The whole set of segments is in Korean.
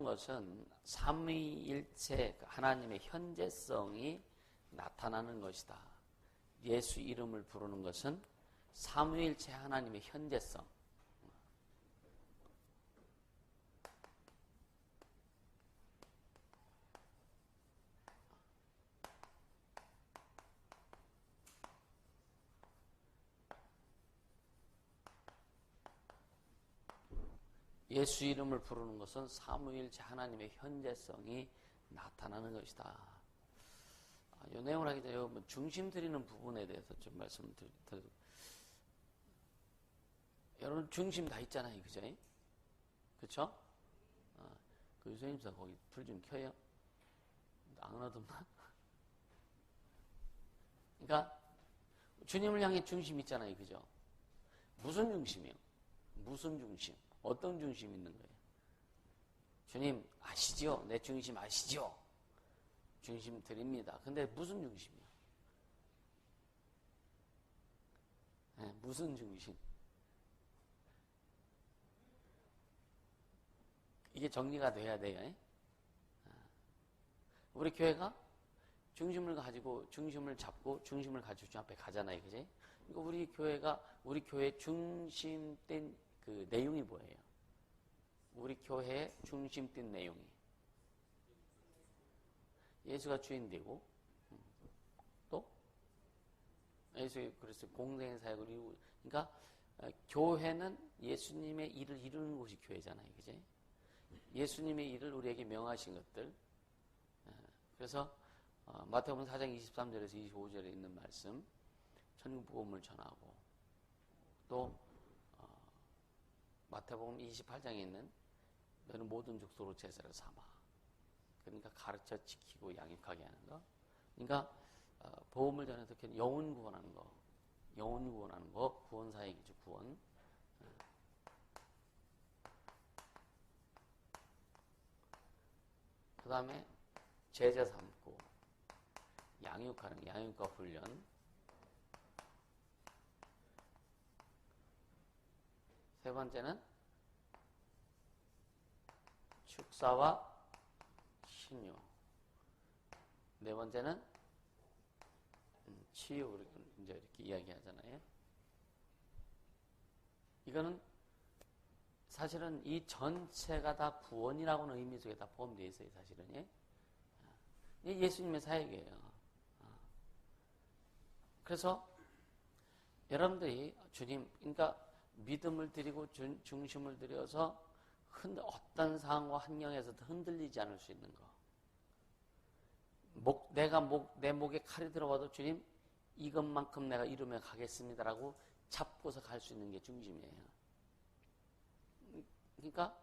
것은 삼위일체 하나님의 현재성이 나타나는 것이다. 예수 이름을 부르는 것은 삼위일체 하나님의 현재성. 예수 이름을 부르는 것은 삼위일체 하나님의 현재성이 나타나는 것이다. 이 내용을 하기 전에 중심 드리는 부분에 대해서 좀 말씀을 드리고, 여러분 중심 다 있잖아요, 그죠? 그쵸? 그 유선님사 거기 불 좀 켜요. 안 얻었나? 그러니까 주님을 향해 중심 있잖아요, 그죠? 무슨 중심이요? 무슨 중심? 어떤 중심이 있는 거예요? 주님 아시죠? 내 중심 아시죠? 중심 드립니다. 근데 무슨 중심이요? 네, 무슨 중심? 이게 정리가 돼야 돼요. 우리 교회가 중심을 가지고 중심을 잡고 중심을 가지고 주 앞에 가잖아요, 그지? 그러니까 우리 교회 중심된 그 내용이 뭐예요? 우리 교회의 중심된 내용이 예수가 주인되고, 또 예수의 그래서 공생의 사역을 이루고, 그러니까 교회는 예수님의 일을 이루는 곳이 교회잖아요, 그지? 예수님의 일을 우리에게 명하신 것들. 그래서 마태복음 4장 23절에서 25절에 있는 말씀, 천국 복음을 전하고, 또 마태복음 28장에 있는 너는 모든 족속으로 제사를 삼아. 그러니까 가르쳐 지키고 양육하게 하는 거. 그러니까 복음을 전해서 영혼 구원하는 거. 영혼 구원하는 거. 구원 사역이죠, 구원. 그 다음에 제자 삼고 양육하는 양육과 훈련. 세 번째는 축사와 신유. 네 번째는 치유. 우리 이제 이렇게 이야기하잖아요. 이거는 사실은 이 전체가 다 구원이라고는 의미 속에 다 포함되어 있어요, 사실은. 예? 예수님의 사역이에요. 그래서 여러분들이 주님, 그러니까 믿음을 드리고 중심을 들여서 어떤 상황과 환경에서도 흔들리지 않을 수 있는 거. 내 목에 칼이 들어와도 주님, 이것만큼 내가 이루며 가겠습니다라고 잡고서 갈 수 있는 게 중심이에요. 그러니까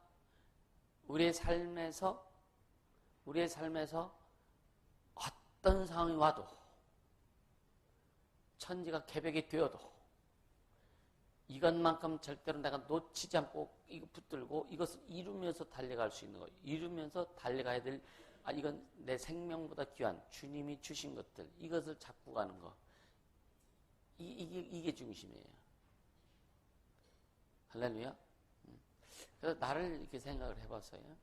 우리의 삶에서 어떤 상황이 와도, 천지가 개벽이 되어도 이것만큼 절대로 내가 놓치지 않고 이거 붙들고 이것을 이루면서 달려갈 수 있는 거. 이루면서 달려가야 될, 이건 내 생명보다 귀한 주님이 주신 것들, 이것을 잡고 가는 거. 이게 중심이에요. 할렐루야. 그래서 나를 이렇게 생각을 해봤어요.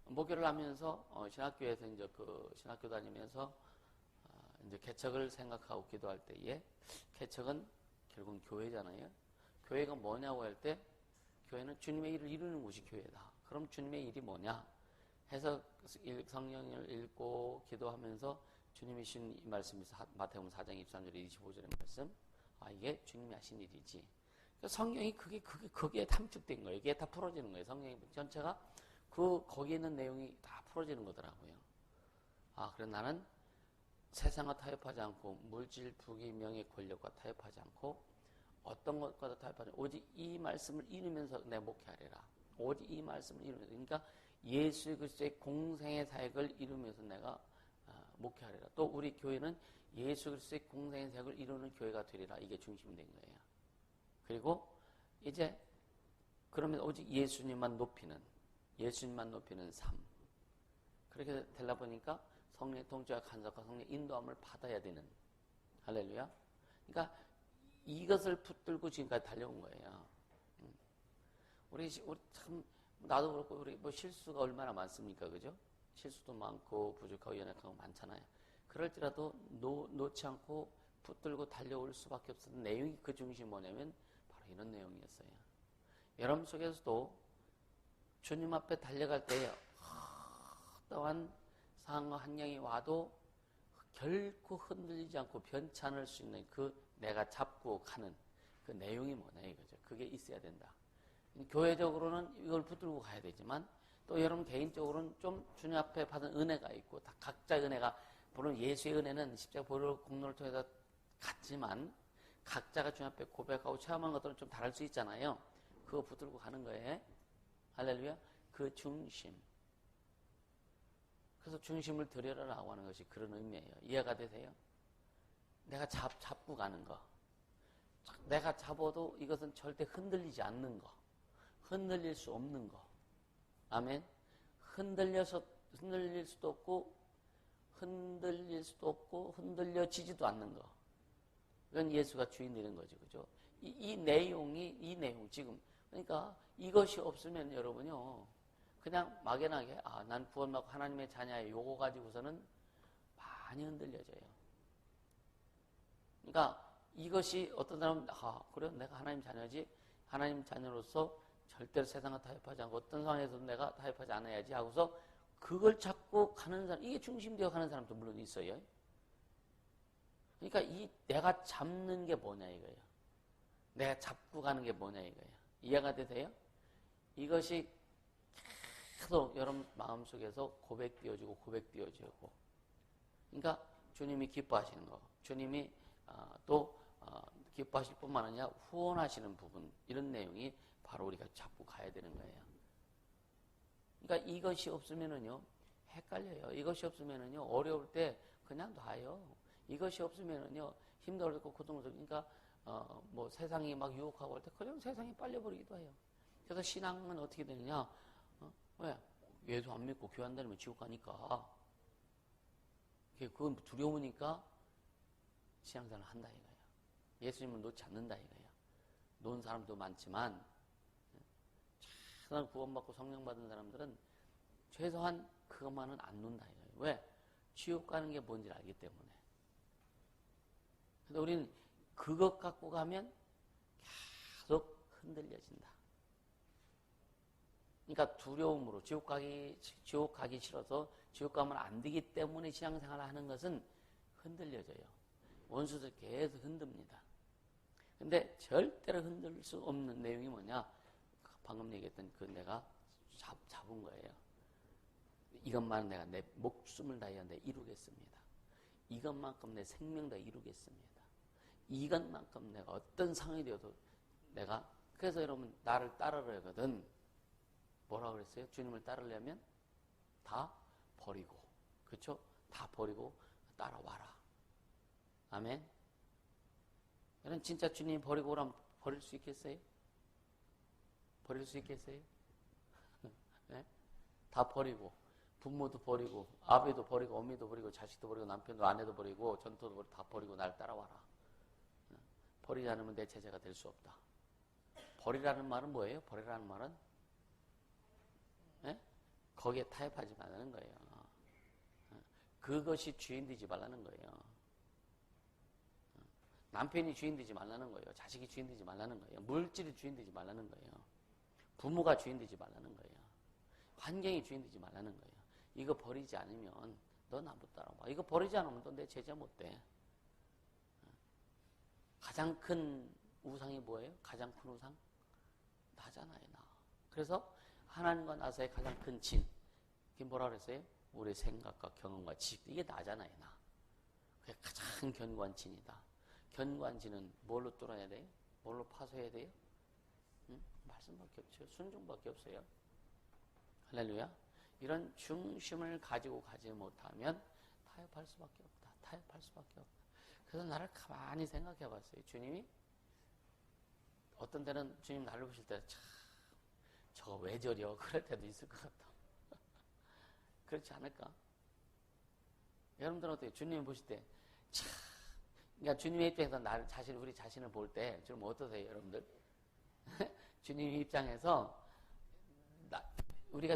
목요를 하면서 신학교에서 이제 신학교 다니면서 이제 개척을 생각하고 기도할 때에, 개척은 결국은 교회잖아요. 교회가 뭐냐고 할 때, 교회는 주님의 일을 이루는 곳이 교회다. 그럼 주님의 일이 뭐냐 해서 성경을 읽고 기도하면서 주님이 주신 이 말씀이 마태복음 4장 23절에 25절의 말씀, 이게 주님이 하신 일이지. 그러니까 성경이 거기에 탐축된 거예요. 이게 다 풀어지는 거예요. 성경이 전체가 거기에 있는 내용이 다 풀어지는 거더라고요. 그래 나는 세상과 타협하지 않고, 물질, 부귀, 명예, 권력과 타협하지 않고, 어떤 것과도 타협하지 않고, 오직 이 말씀을 이루면서 내 목회하리라. 오직 이 말씀을 이루면서, 그러니까 예수 그리스도의 공생의 사역을 이루면서 내가 목회하리라. 또 우리 교회는 예수 그리스도의 공생의 사역을 이루는 교회가 되리라. 이게 중심이 된 거예요. 그리고 이제 그러면 오직 예수님만 높이는 삶. 그렇게 되려 보니까 성령의 통치와 간섭과 성령의 인도함을 받아야 되는. 할렐루야. 그러니까 이것을 붙들고 지금까지 달려온 거예요. 우리 참 나도 그렇고 우리 뭐 실수가 얼마나 많습니까, 그죠? 실수도 많고 부족하고 연약하고 많잖아요. 그럴지라도 놓지 않고 붙들고 달려올 수밖에 없었던 내용이 그 중심이 뭐냐면 바로 이런 내용이었어요. 여러분 속에서도 주님 앞에 달려갈 때에 어떠한 상황과 환경이 와도 결코 흔들리지 않고 변치 않을 수 있는 그 내가 잡고 가는 그 내용이 뭐냐 이거죠. 그게 있어야 된다. 교회적으로는 이걸 붙들고 가야 되지만 또 여러분 개인적으로는 좀 주님 앞에 받은 은혜가 있고 다 각자의 은혜가 물론 예수의 은혜는 십자가 보혈 공로를 통해서 같지만 각자가 주님 앞에 고백하고 체험한 것들은 좀 다를 수 있잖아요. 그거 붙들고 가는 거예요. 할렐루야. 그 중심. 그래서 중심을 들여라라고 하는 것이 그런 의미예요. 이해가 되세요? 내가 잡고 가는 거. 내가 잡아도 이것은 절대 흔들리지 않는 거. 흔들릴 수 없는 거. 아멘. 흔들릴 수도 없고 흔들려지지도 않는 거. 이건 예수가 주인 되는 거죠. 그죠? 이 내용 지금 그러니까 이것이 없으면 여러분요. 그냥 막연하게 난 구원받고 하나님의 자녀야 요거 가지고서는 많이 흔들려져요. 그러니까 이것이 어떤 사람은 그래 내가 하나님 자녀지 하나님 자녀로서 절대로 세상과 타협하지 않고 어떤 상황에서도 내가 타협하지 않아야지 하고서 그걸 찾고 가는 사람 이게 중심되어 가는 사람도 물론 있어요. 그러니까 이 내가 잡는 게 뭐냐 이거예요. 내가 잡고 가는 게 뭐냐 이거예요. 이해가 되세요? 이것이 계속 여러분 마음속에서 고백되어지고 그러니까 주님이 기뻐하시는 거 주님이 또 기뻐하실 뿐만 아니라 후원하시는 부분 이런 내용이 바로 우리가 잡고 가야 되는 거예요. 그러니까 이것이 없으면은요 헷갈려요. 이것이 없으면은요 어려울 때 그냥 놔요. 이것이 없으면은요 힘들고 고통스러우니까 뭐 세상이 막 유혹하고 할 때 그냥 세상이 빨려버리기도 해요. 그래서 신앙은 어떻게 되느냐? 왜? 예수 안 믿고 교회 안 다니면 지옥 가니까. 그건 두려우니까 신앙생활을 한다 이거예요. 예수님을 놓지 않는다 이거예요. 놓은 사람도 많지만 최소한 구원받고 성령 받은 사람들은 최소한 그것만은 안 놓는다 이거예요. 왜? 지옥 가는 게 뭔지 알기 때문에. 근데 우리는 그것 갖고 가면 계속 흔들려진다. 그러니까 두려움으로 지옥 가기 싫어서 지옥 가면 안 되기 때문에 신앙생활을 하는 것은 흔들려져요. 원수들 계속 흔듭니다. 근데 절대로 흔들 수 없는 내용이 뭐냐? 방금 얘기했던 그 내가 잡은 거예요. 이것만 내가 내 목숨을 다해 내 이루겠습니다. 이것만큼 내 생명 다 이루겠습니다. 이것만큼 내가 어떤 상황이 되어도 내가 그래서 여러분 나를 따르려 하거든. 뭐라고 그랬어요? 주님을 따르려면 다 버리고 그렇죠? 다 버리고 따라와라. 아멘. 여러분 진짜 주님 버리고 오라면 버릴 수 있겠어요? 버릴 수 있겠어요? 네? 다 버리고 부모도 버리고 아버지도 버리고 어미도 버리고 자식도 버리고 남편도 아내도 버리고 전토도 버리고 다 버리고 날 따라와라. 버리지 않으면 내 제자가 될 수 없다. 버리라는 말은 뭐예요? 버리라는 말은 네? 거기에 타협하지 말라는 거예요. 그것이 주인 되지 말라는 거예요. 남편이 주인 되지 말라는 거예요. 자식이 주인 되지 말라는 거예요. 물질이 주인 되지 말라는 거예요. 부모가 주인 되지 말라는 거예요. 환경이 주인 되지 말라는 거예요. 이거 버리지 않으면 너 나못 따라와. 이거 버리지 않으면 너 내 제자 못 돼. 가장 큰 우상이 뭐예요? 가장 큰 우상? 나잖아요, 나. 그래서 하나님과 나서의 가장 큰 진. 그게 뭐라 그랬어요? 우리의 생각과 경험과 지식. 이게 나잖아요, 나. 그게 가장 견고한 진이다. 견고한 진은 뭘로 뚫어야 돼요? 뭘로 파서해야 돼요? 응? 말씀밖에 없죠. 순종밖에 없어요. 할렐루야. 이런 중심을 가지고 가지 못하면 타협할 수밖에 없다. 타협할 수밖에 없다. 그래서 나를 가만히 생각해 봤어요. 주님이 어떤 때는 주님 나를 보실 때 참 저거 왜 저려? 그럴 때도 있을 것 같다. 그렇지 않을까? 여러분들은 어때요? 주님 보실 때 참 그러니까 주님의 입장에서 우리 자신을 볼 때 좀 어떠세요, 여러분들? 주님 입장에서 우리가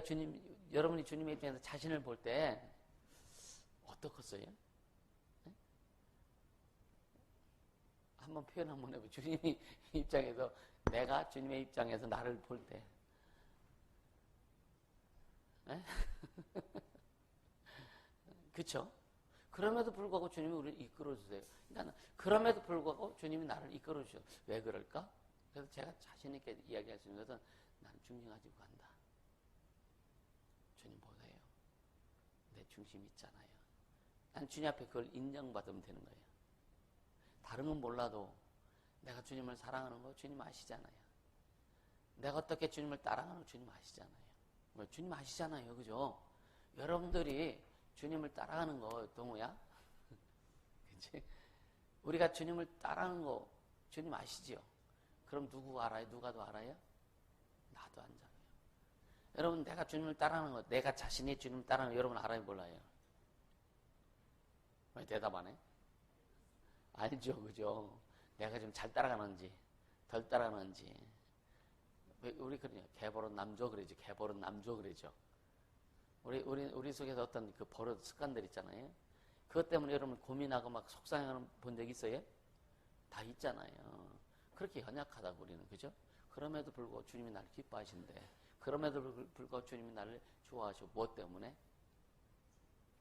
여러분이 주님의 입장에서 자신을 볼 때 어떻겠어요? 네? 한번 표현 한번 해보죠. 주님의 입장에서, 내가 주님의 입장에서 나를 볼 때. 네? 그쵸? 그럼에도 불구하고 주님이 우리를 이끌어주세요. 그러니까 그럼에도 불구하고 주님이 나를 이끌어주셔. 왜 그럴까? 그래서 제가 자신있게 이야기할 수 있는 것은, 나는 중심 가지고 간다. 주님 보세요. 내 중심 있잖아요. 난 주님 앞에 그걸 인정받으면 되는 거예요. 다른 건 몰라도 내가 주님을 사랑하는 거 주님 아시잖아요. 내가 어떻게 주님을 따라가는 거 주님 아시잖아요. 주님 아시잖아요. 그죠? 여러분들이 주님을 따라가는 거 동우야? 그치? 우리가 주님을 따라가는 거 주님 아시죠? 그럼 누구가 알아요? 누가 더 알아요? 나도 알잖아요. 여러분, 내가 주님을 따라가는 거, 내가 자신이 주님을 따라가는 거 여러분 알아요? 몰라요? 왜 대답 안 해? 알죠, 그죠? 내가 좀 잘 따라가는지 덜 따라가는지. 우리 그러냐? 개버릇 남조 그러죠. 개버릇 남조 그러죠. 우리 속에서 어떤 그 버릇 습관들 있잖아요. 그것 때문에 여러분 고민하고 막 속상해하는 본 적 있어요? 다 있잖아요. 그렇게 연약하다고 우리는, 그죠? 그럼에도 불구하고 주님이 나를 기뻐하신대. 그럼에도 불구하고 주님이 나를 좋아하시고, 무엇 때문에?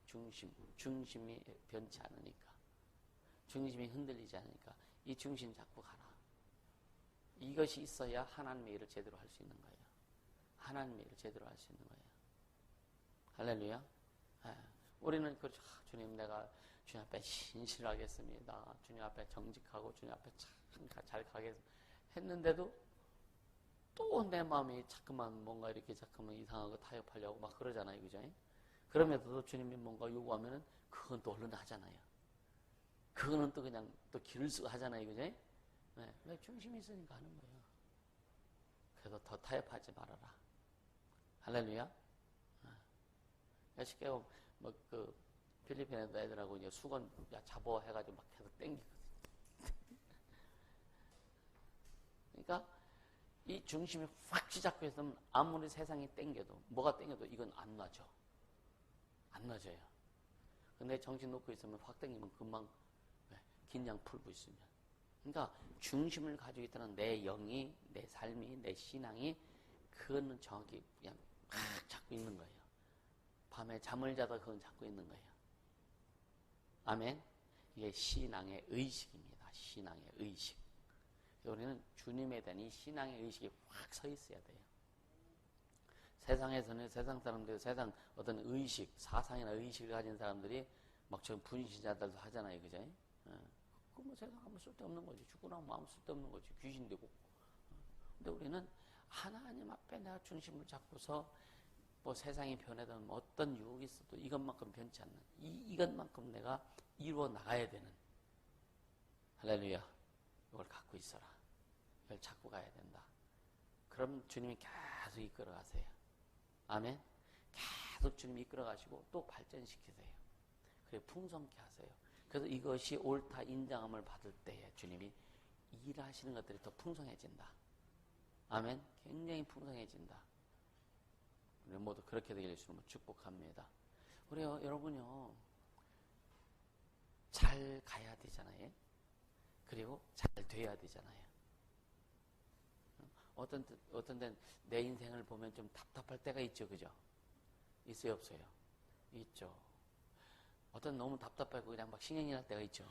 중심이 변치 않으니까. 중심이 흔들리지 않으니까. 이 중심 잡고 가라. 이것이 있어야 하나님의 일을 제대로 할 수 있는 거예요. 하나님의 일을 제대로 할 수 있는 거예요. 할렐루야. 네. 우리는 그렇죠. 주님, 내가 주님 앞에 신실하겠습니다. 주님 앞에 정직하고 주님 앞에 참 잘 가겠습니다. 했는데도 또 내 마음이 자꾸만 뭔가 이렇게 자꾸만 이상하고 타협하려고 막 그러잖아요. 그죠? 그럼에도 주님이 뭔가 요구하면은 그건 또 얼른 하잖아요. 그거는 또 그냥 또 길을 쓰고 하잖아요. 그죠? 네. 왜? 중심이 있으니까 하는 거예요. 그래서 더 타협하지 말아라. 할렐루야. 쉽게 보면 그 필리핀 애들하고 이제 수건 잡어 해가지고 막 계속 땡기거든. 그러니까 이 중심이 확 쥐잡고 있으면 아무리 세상이 땡겨도, 뭐가 땡겨도 이건 안 놔져. 안 놔져요. 근데 정신 놓고 있으면 확 땡기면 금방 긴장 풀고 있으면. 그러니까 중심을 가지고 있다는 내 영이, 내 삶이, 내 신앙이, 그거는 정확히 그냥 막 잡고 있는 거예요. 밤에 잠을 자다 그건 잡고 있는 거예요. 아멘. 이게 신앙의 의식입니다. 신앙의 의식. 우리는 주님에 대한 이 신앙의 의식이 확 서 있어야 돼요. 세상에서는 세상 사람들, 세상 어떤 의식, 사상이나 의식을 가진 사람들이 막 저 분신자들도 하잖아요. 그죠? 그 뭐 세상 아무 쓸데없는 거지. 죽고 나면 아무 쓸데없는 거지. 귀신 되고. 근데 우리는 하나님 앞에 내가 중심을 잡고서 뭐 세상이 변하든 어떤 유혹이 있어도 이것만큼 변치 않는, 이것만큼 내가 이루어 나가야 되는, 할렐루야, 이걸 갖고 있어라. 이걸 잡고 가야 된다. 그럼 주님이 계속 이끌어 가세요. 아멘. 계속 주님이 이끌어 가시고 또 발전시키세요. 그리고 풍성케 하세요. 그래서 이것이 옳다 인정함을 받을 때에 주님이 일하시는 것들이 더 풍성해진다. 아멘. 굉장히 풍성해진다. 우리 모두 그렇게 되길 주님으로 축복합니다. 우리 여러분요, 잘 가야 되잖아요. 그리고 잘 돼야 되잖아요. 어떤 때는 내 인생을 보면 좀 답답할 때가 있죠, 그죠? 있어요, 없어요? 있죠. 어떤 너무 답답하고 그냥 막 신경이 날 때가 있죠.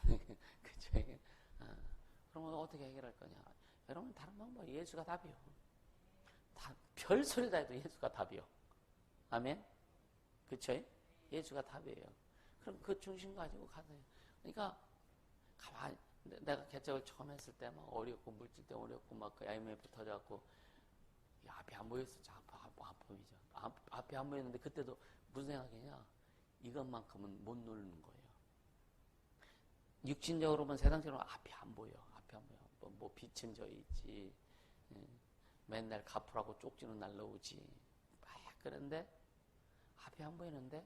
그죠? 그러면 어떻게 해결할 거냐? 여러분, 다른 방법, 예수가 답이요. 별 소리 다 해도 예수가 답이요. 아멘? 그쵸? 예수가 답이에요. 그럼 그 중심 가지고 가세요. 그러니까, 가만히, 내가 개척을 처음 했을 때 막 어렵고, 물질 때 어렵고, 막 그 IMF 터져갖고, 앞이 안 보였어. 아픔이죠. 앞이 안 보였는데, 그때도 무슨 생각이냐? 이것만큼은 못 누르는 거예요. 육신적으로 보면 세상적으로 앞이 안 보여. 앞이 안 보여. 뭐 빛은 져 있지. 맨날 갚으라고 쪽지는 날라오지. 막 그런데 앞이 안 보이는데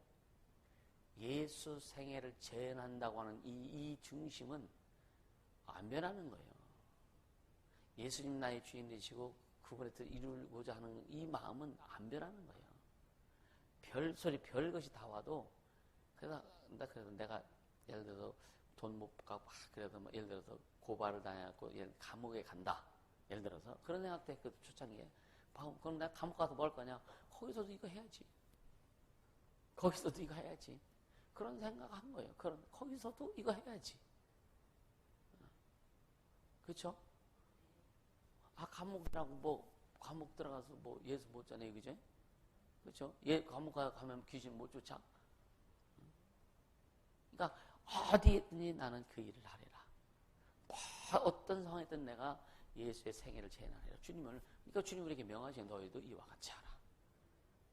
예수 생애를 재현한다고 하는 이 중심은 안 변하는 거예요. 예수님 나의 주인 되시고 구분해서 이루고자 하는 이 마음은 안 변하는 거예요. 별소리, 별것이 다 와도, 그래서 내가 예를 들어서 돈 못 갚고, 그래도 뭐 예를 들어서 고발을 당해갖고 감옥에 간다. 예를 들어서. 그런 생각 때 그 초창기에. 그럼 내가 감옥 가서 뭐 할 거냐? 거기서도 이거 해야지. 거기서도 이거 해야지. 그런 생각한 거예요. 거기서도 이거 해야지. 그렇죠? 감옥이라고 감옥 들어가서 예수 못 자네, 그죠? 그렇죠? 감옥 가면 귀신 못 쫓아. 그러니까 어디든지 나는 그 일을 하리라. 어떤 상황이든 내가 예수의 생애를 재현하리라. 그러니까 주님 우리에게 명하신 너희도 이와 같이 하라.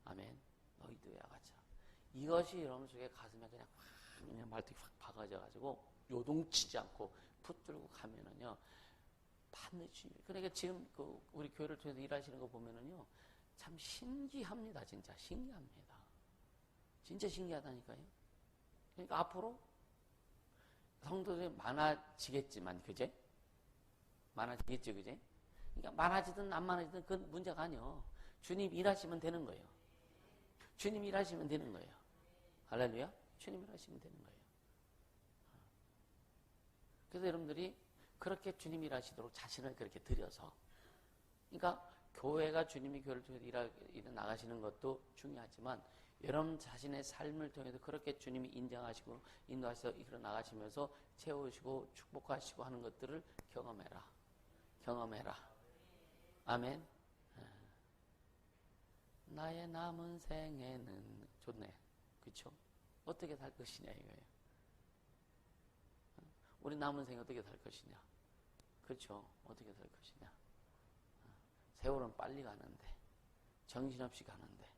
아멘. 너희도 이와 같이 하라. 이것이 여러분 속에 가슴에 그냥 말뚝이 확 박아져가지고 요동치지 않고 붙들고 가면은요. 반드시. 그러니까 지금 우리 교회를 통해서 일하시는 거 보면은요. 참 신기합니다. 진짜 신기합니다. 진짜 신기하다니까요. 그러니까 앞으로 성도들이 많아지겠지만, 그제? 많아지겠죠, 그제? 그러니까 많아지든 안 많아지든 그건 문제가 아니요. 주님 일하시면 되는 거예요. 주님 일하시면 되는 거예요. 할렐루야? 주님 일하시면 되는 거예요. 그래서 여러분들이 그렇게 주님 일하시도록 자신을 그렇게 들여서, 그러니까 교회가 주님이 교회를 통해서 나가시는 것도 중요하지만 여러분 자신의 삶을 통해서 그렇게 주님이 인정하시고 인도하셔서 이끌어 나가시면서 채우시고 축복하시고 하는 것들을 경험해라. 경험해라. 아멘. 나의 남은 생에는 좋네. 그렇죠? 어떻게 살 것이냐 이거예요. 우리 남은 생에 어떻게 살 것이냐. 그렇죠? 어떻게 살 것이냐. 세월은 빨리 가는데 정신없이 가는데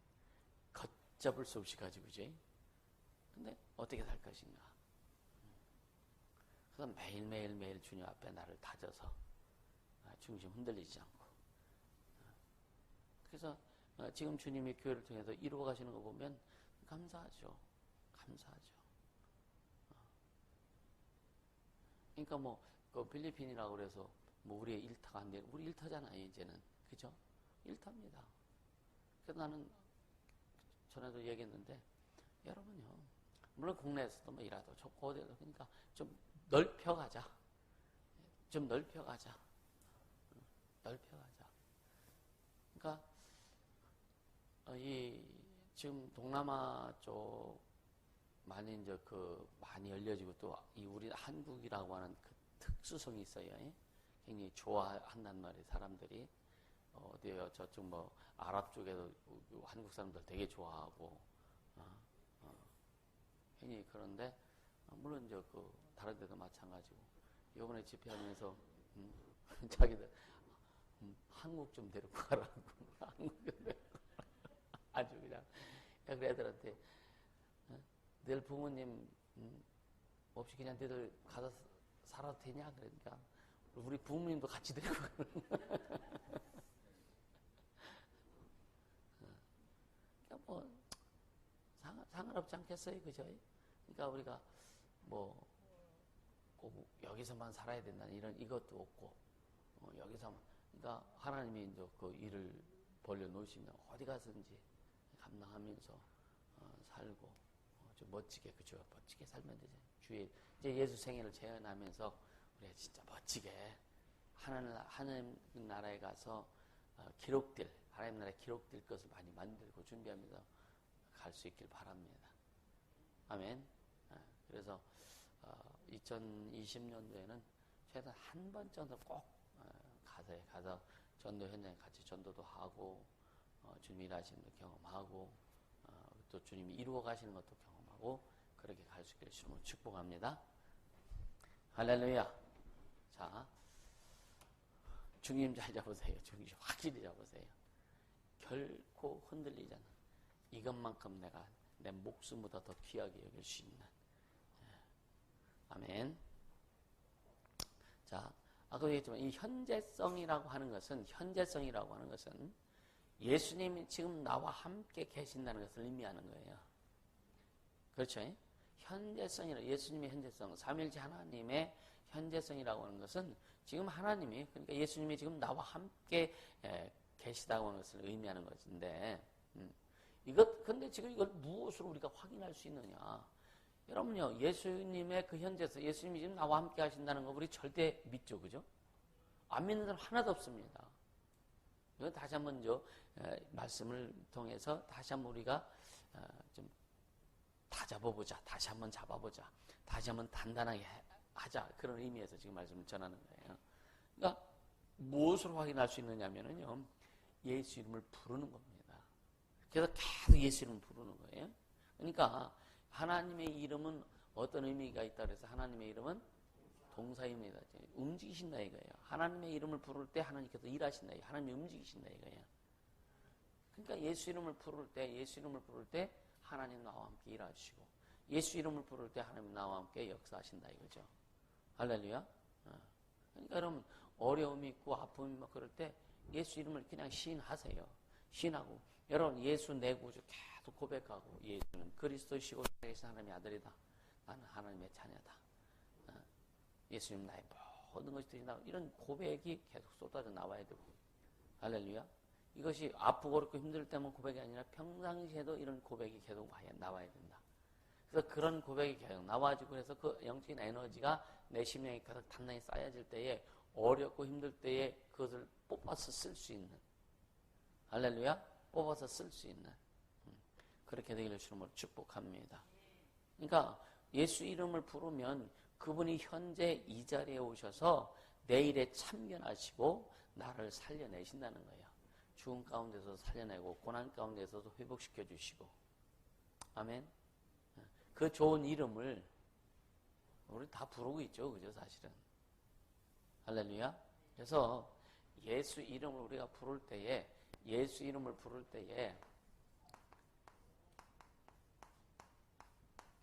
걷잡을 수 없이 가지고 그지? 근데 어떻게 살 것인가. 그래서 매일매일 주님 앞에 나를 다져서 중심 흔들리지 않고. 그래서 지금 주님이 교회를 통해서 이루어 가시는 거 보면 감사하죠. 감사하죠. 그러니까 그 필리핀이라고 그래서 우리의 일터가 안 되는, 우리 일터잖아요, 이제는. 그죠? 일터입니다. 그래서 나는 전에도 얘기했는데, 여러분요, 물론 국내에서도 일하도 좋고, 어디도, 그러니까 좀 넓혀가자. 좀 넓혀가자. 넓혀가자. 그러니까, 지금 동남아 쪽 많이 많이 열려지고 또 우리 한국이라고 하는 그 특수성이 있어요. 굉장히 좋아한단 말이에요, 사람들이. 어디요, 저쪽 아랍 쪽에도 한국 사람들 되게 좋아하고, 굉장히 그런데, 물론 다른 데도 마찬가지고, 이번에 집회하면서, 자기들, 한국 좀 데리고 가라고, 한국 좀 데리고 가라고. 아주 그냥, 그 애들한테, 늘 부모님, 없이 그냥 너희들 가서 살아도 되냐? 그러니까, 우리 부모님도 같이 데리고 가는 거야. 그러니까 상관없지 않겠어요, 그죠? 그러니까 우리가 꼭 여기서만 살아야 된다는 이것도 없고, 여기서만, 그러니까 하나님이 이제 그 일을 벌려놓으시면 어디 가서든지 감당하면서 살고, 좀 멋지게, 그죠? 멋지게 살면 되죠. 이제 예수 생애를 재현하면서 우리가 진짜 멋지게 하나님 나라에 가서 하나님 나라에 기록될 것을 많이 만들고 준비하면서 갈 수 있길 바랍니다. 아멘. 그래서 2020년도에는 최소한 한 번 정도 꼭 가서 전도 현장에 같이 전도도 하고 주님이 일하시는 걸 경험하고 또 주님이 이루어 가시는 것도 경험하고 그렇게 갈 수 있기를 주님을 축복합니다. 할렐루야. 자, 중심 잘 잡으세요. 중심 확실히 잡으세요. 결코 흔들리지 않는 이것만큼 내가 내 목숨보다 더 귀하게 여길 수 있는. 아멘. 자, 아까 얘기했지만 이 현재성이라고 하는 것은 예수님이 지금 나와 함께 계신다는 것을 의미하는 거예요. 그렇죠? 예수님의 현재성, 삼위일체 하나님의 현재성이라고 하는 것은 지금 하나님이, 그러니까 예수님이 지금 나와 함께 계시다고 하는 것을 의미하는 것인데, 근데 지금 이걸 무엇으로 우리가 확인할 수 있느냐? 여러분요, 예수님의 그 현재에서 예수님이 지금 나와 함께 하신다는 거 우리 절대 믿죠, 그죠? 안 믿는 사람 하나도 없습니다. 이건 다시 한번 말씀을 통해서 다시 한번 우리가 좀 다잡아보자, 다시 한번 잡아보자, 다시 한번 단단하게 하자, 그런 의미에서 지금 말씀을 전하는 거예요. 그러니까 무엇으로 확인할 수 있느냐면요, 예수 이름을 부르는 겁니다. 그래서 계속 예수 이름을 부르는 거예요. 그러니까 하나님의 이름은 어떤 의미가 있다 그래서 하나님의 이름은 동사입니다. 움직이신다 이거예요. 하나님의 이름을 부를 때 하나님께서 일하신다. 하나님이 움직이신다 이거예요. 그러니까 예수 이름을 부를 때 하나님 나와 함께 일하시고, 예수 이름을 부를 때 하나님 나와 함께 역사하신다 이거죠. 할렐루야. 그러니까 여러분 어려움이 있고 아픔이 있고 그럴 때 예수 이름을 그냥 시인하세요. 시인하고 여러분 예수 내 구주 계속 고백하고, 예수는 그리스도시고 살아계신 하나님의 아들이다. 나는 하나님의 자녀다. 예수님 나의 모든 것이 되신다. 이런 고백이 계속 쏟아져 나와야 되고. 할렐루야. 이것이 아프고 어렵고 힘들 때만 고백이 아니라 평상시에도 이런 고백이 계속 나와야 된다. 그래서 그런 고백이 계속 나와지고, 그래서 그 영적인 에너지가 내 심령에 가득 단단히 쌓여질 때에 어렵고 힘들 때에 그것을 뽑아서 쓸 수 있는, 할렐루야, 뽑아서 쓸 수 있는, 그렇게 되기를 주님으로 축복합니다. 그러니까 예수 이름을 부르면 그분이 현재 이 자리에 오셔서 내일에 참견하시고 나를 살려내신다는 거예요. 죽음 가운데서 살려내고 고난 가운데서도 회복시켜 주시고. 아멘. 그 좋은 이름을 우리 다 부르고 있죠, 그죠, 사실은. 할렐루야. 그래서 예수 이름을 우리가 부를 때에, 예수 이름을 부를 때에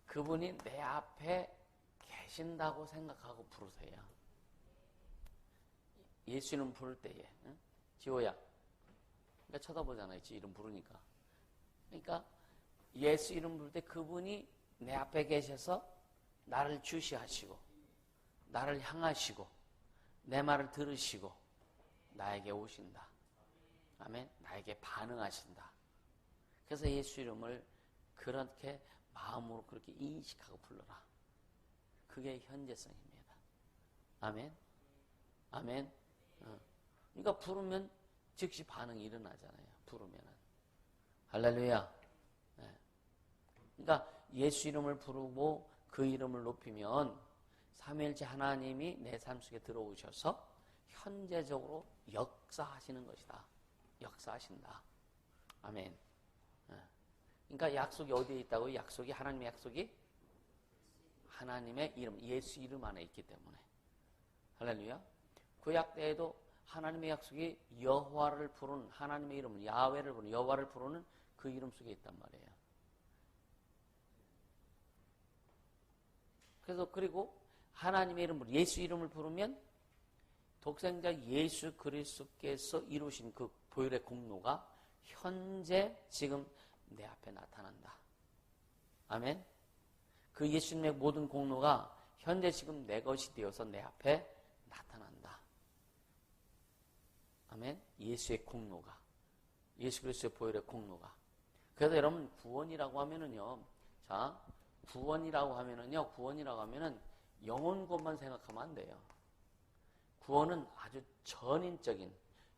그분이 내 앞에 계신다고 생각하고 부르세요. 예수 이름 부를 때에, 응? 지호야, 그러니까 쳐다보잖아요, 지 이름 부르니까. 그러니까 예수 이름 부를 때 그분이 내 앞에 계셔서 나를 주시하시고, 나를 향하시고, 내 말을 들으시고 나에게 오신다. 아멘. 나에게 반응하신다. 그래서 예수 이름을 그렇게 마음으로 그렇게 인식하고 불러라. 그게 현재성입니다. 아멘. 아멘. 그러니까 부르면 즉시 반응이 일어나잖아요. 부르면은. 할렐루야. 네. 그러니까 예수 이름을 부르고 그 이름을 높이면 삼위일체 하나님이 내 삶 속에 들어오셔서 현재적으로 역사하시는 것이다. 역사하신다. 아멘. 그러니까 약속이 어디에 있다고? 약속이, 하나님의 약속이 하나님의 이름, 예수 이름 안에 있기 때문에. 할렐루야. 구약 때에도 하나님의 약속이 여호와를 부르는, 하나님의 이름은 야훼를 부르는, 여호와를 부르는 그 이름 속에 있단 말이에요. 그래서 그리고 하나님의 이름으로 예수 이름을 부르면 독생자 예수 그리스도께서 이루신 그 보혈의 공로가 현재 지금 내 앞에 나타난다. 아멘. 그 예수님의 모든 공로가 현재 지금 내 것이 되어서 내 앞에 나타난다. 아멘. 예수의 공로가, 예수 그리스도의 보혈의 공로가. 그래서 여러분 구원이라고 하면은요, 자, 구원이라고 하면은 영혼 구원만 생각하면 안 돼요. 구원은 아주 전인적인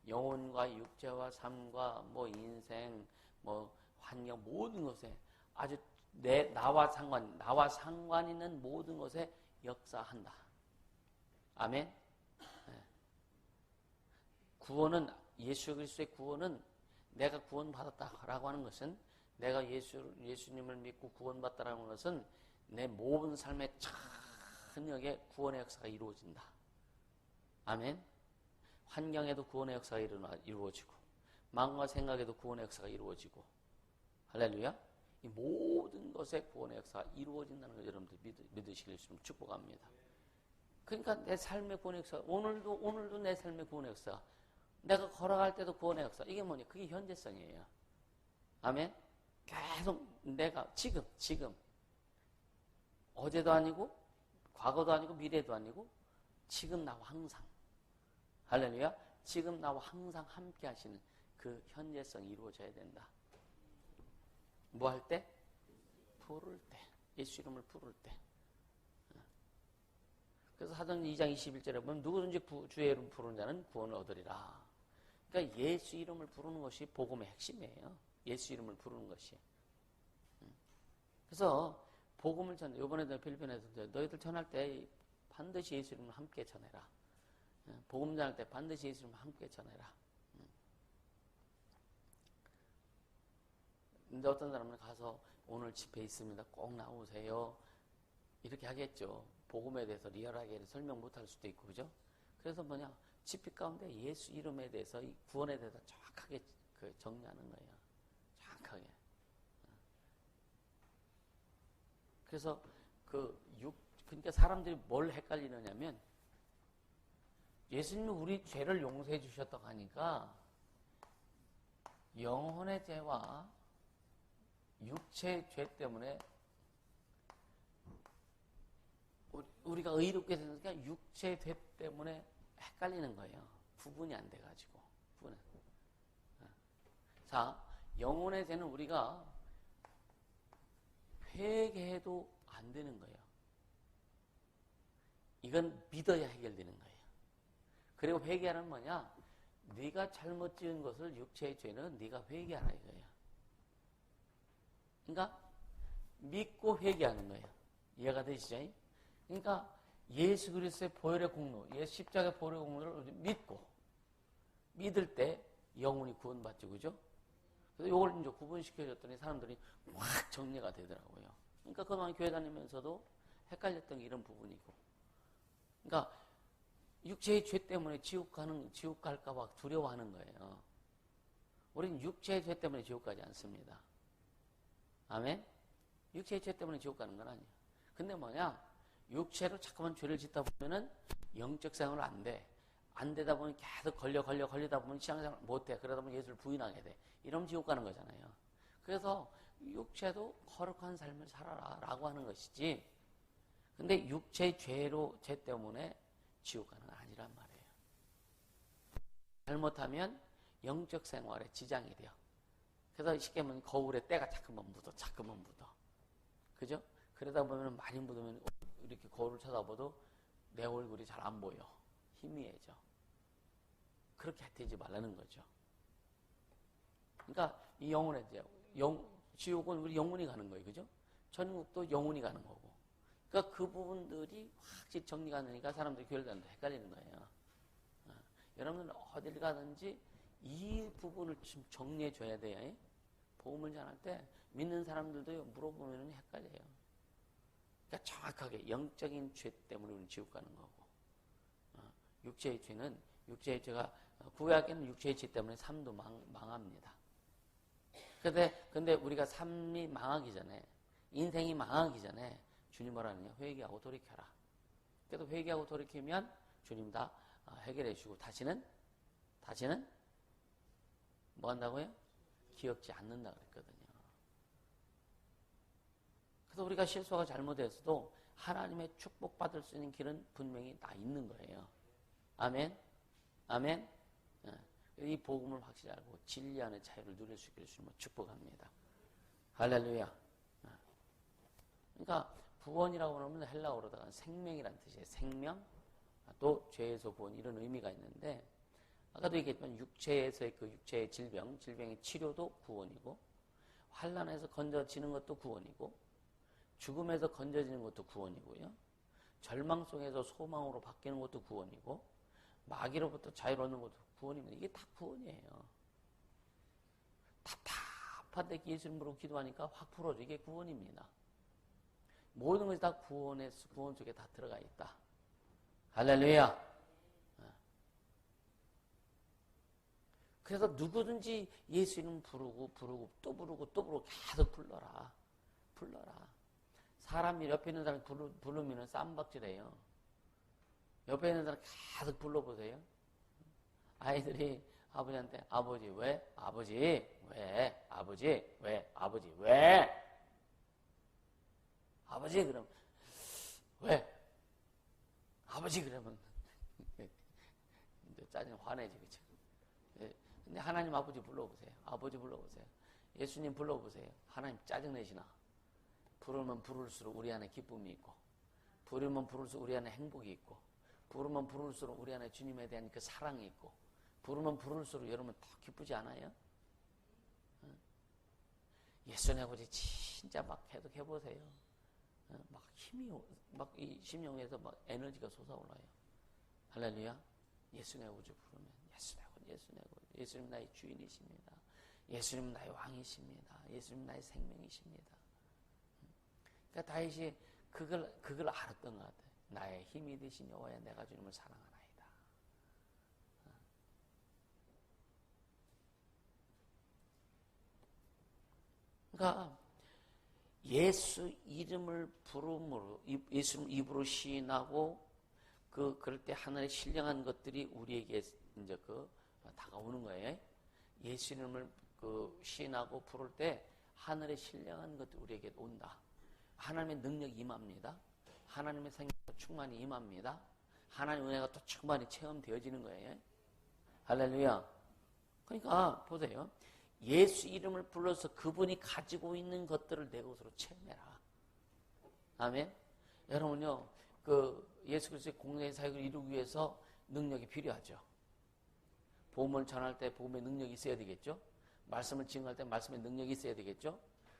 영혼과 육체와 삶과 뭐 인생, 뭐 환경 모든 것에 아주 나와 상관 있는 모든 것에 역사한다. 아멘. 네. 구원은, 예수 그리스도의 구원은, 내가 구원받았다라고 하는 것은, 내가 예수님을 믿고 구원받았다라는 것은 내 모든 삶의 전역에 구원의 역사가 이루어진다. 아멘. 환경에도 구원의 역사가 이루어지고, 마음과 생각에도 구원의 역사가 이루어지고, 할렐루야. 이 모든 것에 구원의 역사가 이루어진다는 걸 여러분들 믿으시길 좀 축복합니다. 그러니까 내 삶의 구원의 역사, 오늘도 내 삶의 구원의 역사, 내가 걸어갈 때도 구원의 역사, 이게 뭐냐? 그게 현재성이에요. 아멘. 계속 내가 지금 어제도 아니고 과거도 아니고 미래도 아니고 지금 나와 항상, 할렐루야, 지금 나와 항상 함께 하시는 그 현재성이 이루어져야 된다. 뭐 할 때? 부를 때. 예수 이름을 부를 때. 그래서 사도행 2장 21절에 보면 누구든지 주의 이름 부르는 자는 구원을 얻으리라. 그러니까 예수 이름을 부르는 것이 복음의 핵심이에요. 예수 이름을 부르는 것이. 그래서 복음을 전해. 이번에도 필리핀에서 너희들 전할 때 반드시 예수 이름을 함께 전해라. 복음 전할 때 반드시 예수 이름을 함께 전해라. 근데 어떤 사람은 가서 오늘 집회 있습니다. 꼭 나오세요. 이렇게 하겠죠. 복음에 대해서 리얼하게 설명 못할 수도 있고, 그죠? 그래서 뭐냐, 집회 가운데 예수 이름에 대해서, 이 구원에 대해서 정확하게 정리하는 거예요. 정확하게. 그래서 그러니까 사람들이 뭘 헷갈리느냐면, 예수님이 우리 죄를 용서해 주셨다고 하니까, 영혼의 죄와 육체의 죄 때문에 우리가 의롭게 되니까 육체의 죄 때문에 헷갈리는 거예요. 구분이 안 돼가지고. 자, 영혼의 죄는 우리가 회개해도 안 되는 거예요. 이건 믿어야 해결되는 거예요. 그리고 회개하는 뭐냐? 네가 잘못 지은 것을 육체의 죄는 네가 회개하라 이거예요. 그러니까 믿고 회개하는 거예요. 이해가 되시죠? 그러니까 예수 그리스도의 보혈의 공로, 예수 십자가의 보혈의 공로를 믿고 믿을 때 영혼이 구원받죠, 그죠? 그래서 이걸 이제 구분시켜줬더니 사람들이 확 정리가 되더라고요. 그러니까 그동안 교회 다니면서도 헷갈렸던 게 이런 부분이고, 그러니까 육체의 죄 때문에 지옥 갈까봐 두려워하는 거예요. 우리는 육체의 죄 때문에 지옥 가지 않습니다. 아멘? 육체의 죄 때문에 지옥 가는 건 아니에요. 근데 뭐냐? 육체로 자꾸만 죄를 짓다 보면은 영적 생활을 안 돼. 안 되다 보면 계속 걸리다 보면 신앙생활 못 해. 그러다 보면 예수를 부인하게 돼. 이러면 지옥 가는 거잖아요. 그래서 육체도 거룩한 삶을 살아라 라고 하는 것이지. 근데 육체의 죄 때문에 지옥 가는 건 아니란 말이에요. 잘못하면 영적 생활에 지장이 돼요. 그래서 쉽게 말하면 거울에 때가 자꾸만 묻어. 그죠? 그러다 보면 많이 묻으면 이렇게 거울을 쳐다봐도 내 얼굴이 잘 안 보여. 희미해져. 그렇게 되지 말라는 거죠. 그러니까 이 영혼의 죄, 지옥은 우리 영혼이 가는 거예요. 그죠? 천국도 영혼이 가는 거고. 그러니까 그 부분들이 확실히 정리가 안 되니까 사람들이 교회를 다니는데 헷갈리는 거예요. 여러분은 어딜 가든지 이 부분을 좀 정리해 줘야 돼요. 복음을 전할 때 믿는 사람들도 물어보면 헷갈려요. 그러니까 정확하게 영적인 죄 때문에 우리는 지옥 가는 거고, 육체의 죄가 구약에는 육체의 죄 때문에 삶도 망합니다. 근데 우리가 삶이 망하기 전에, 인생이 망하기 전에 주님 뭐라 하느냐? 회개하고 돌이켜라. 그래도 회개하고 돌이키면 주님 다 해결해 주시고 다시는 뭐 한다고요? 기억지 않는다 그랬거든요. 그래서 우리가 실수가 잘못했어도 하나님의 축복받을 수 있는 길은 분명히 다 있는 거예요. 아멘? 이 복음을 확실히 알고 진리 안의 자유를 누릴 수 있기를 주님을 축복합니다. 할렐루야. 그러니까 구원이라고 하면 헬라어로다가 생명이라는 뜻이에요. 생명, 또 죄에서 구원, 이런 의미가 있는데, 아까도 얘기했지만 육체에서의 그 육체의 질병의 치료도 구원이고, 환난에서 건져지는 것도 구원이고, 죽음에서 건져지는 것도 구원이고요, 절망 속에서 소망으로 바뀌는 것도 구원이고, 마귀로부터 자유로운 것도 구원입니다. 이게 다 구원이에요. 답답한데 예수님으로 기도하니까 확 풀어져. 이게 구원입니다. 모든 것이 다 구원 속에 다 들어가 있다. 할렐루야. 그래서 누구든지 예수 이름 부르고 또 부르고 계속 불러라. 사람이 옆에 있는 사람 부르면 쌈박질해요. 옆에 있는 사람 계속 불러보세요. 아이들이 아버지한테 아버지 왜? 아버지 왜? 아버지 왜? 아버지 왜? 아버지 그럼 왜? 아버지 그러면 짜증 화내지, 그쵸? 근데 하나님 아버지 불러보세요. 아버지 불러보세요. 예수님 불러보세요. 하나님 짜증내시나? 부르면 부를수록 우리 안에 기쁨이 있고, 부르면 부를수록 우리 안에 행복이 있고, 부르면 부를수록 우리 안에 주님에 대한 그 사랑이 있고, 부르면 부를수록 여러분 더 기쁘지 않아요? 예수님 아버지 진짜 막 계속 해보세요. 막 힘이, 막 이 심령에서 막 에너지가 솟아올라요. 할렐루야. 예수님 아버지 부르면 예수님 아버지, 예수님 아버지, 예수님 나의 주인이십니다. 예수님 나의 왕이십니다. 예수님 나의 생명이십니다. 그러니까 다윗이 그걸 알았던 것 같아요. 나의 힘이 되신 여호와여, 내가 주님을 사랑하나이다. 그러니까 예수 이름을 부름으로, 예수 입으로 시인하고 그럴 때 하늘에 신령한 것들이 우리에게 이제 다가오는 거예요. 예수 이름을 시인하고 부를 때 하늘에 신령한 것들이 우리에게 온다. 하나님의 능력이 임합니다. 하나님의 생명 충만히 임합니다. 하나님의 은혜가 또 충만히 체험되어지는 거예요. 할렐루야. 그러니까 보세요. 예수 이름을 불러서 그분이 가지고 있는 것들을 내 것으로 체험해라. 아멘. 여러분요, 예수 그리스도의 공생의 사역을 이루기 위해서 능력이 필요하죠. 복음을 전할 때 복음의 능력이 있어야 되겠죠. 말씀을 증거할 때 말씀의 능력이 있어야 되겠죠.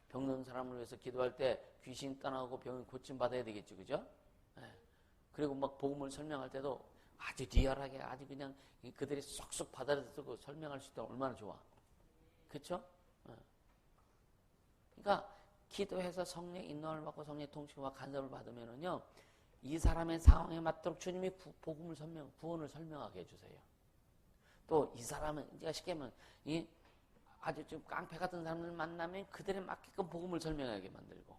병든 사람을 위해서 기도할 때 귀신 떠나고 병이 고침받아야 되겠죠. 그죠? 네. 그리고 막 복음을 설명할 때도 아주 리얼하게 아주 그냥 그들이 쏙쏙 받아들이고 설명할 수 있다면 얼마나 좋아. 그렇죠? 네. 그러니까 기도해서 성령 인도를 받고 성령 통치와 간섭을 받으면은요, 이 사람의 상황에 맞도록 주님이 복음을 구원을 설명하게 해주세요. 또 이 사람은 제가 쉽게 하면 아주 좀 깡패 같은 사람을 만나면 그들에 맞게끔 복음을 설명하게 만들고,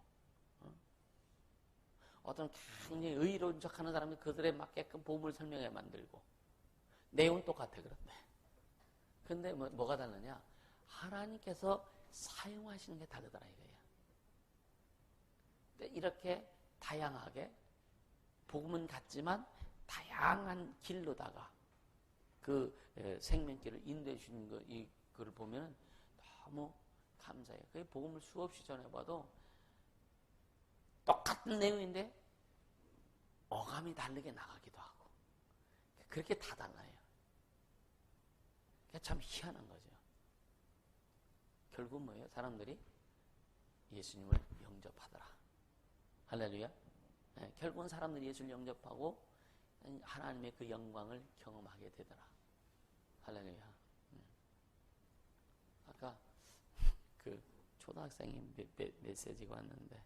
어떤 굉장히 의로운 척하는 사람이 그들에 맞게끔 복음을 설명하게 만들고, 내용은 똑같아. 그런데 근데 뭐가 다르냐? 하나님께서 사용하시는 게 다르더라 이거예요. 이렇게 다양하게 복음은 같지만 다양한 길로다가 그 생명길을 인도해 주는 이걸 보면 너무 감사해요. 그 복음을 수없이 전해봐도 똑같은 내용인데 어감이 다르게 나가기도 하고, 그렇게 다 달라요. 그게 참 희한한 거죠. 결국 뭐예요? 사람들이 예수님을 영접하더라. 할렐루야. 네, 결국은 사람들이 예수를 영접하고 하나님의 그 영광을 경험하게 되더라. 할렐루야. 아까 그 초등학생이 메시지가 왔는데,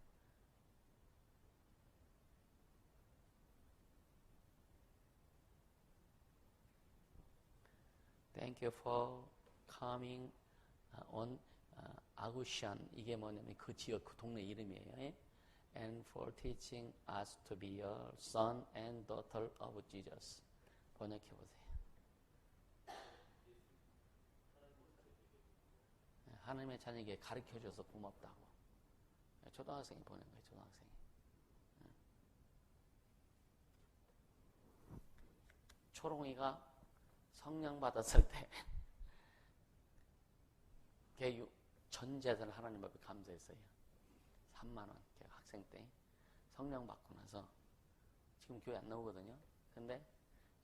Thank you for coming on 아구시안. 이게 뭐냐면 그 지역, 그 동네 이름이에요. And for teaching us to be a son and daughter of Jesus. 번역해 보세요. 하나님의 자녀에게 가르쳐줘서 고맙다고. 초등학생이 보낸 거예요. 초등학생이. 초롱이가 성령 받았을 때 걔 전 재산을 하나님 앞에 감사했어요. 3만 원. 걔가 학생 때 성령 받고 나서 지금 교회 안 나오거든요. 근데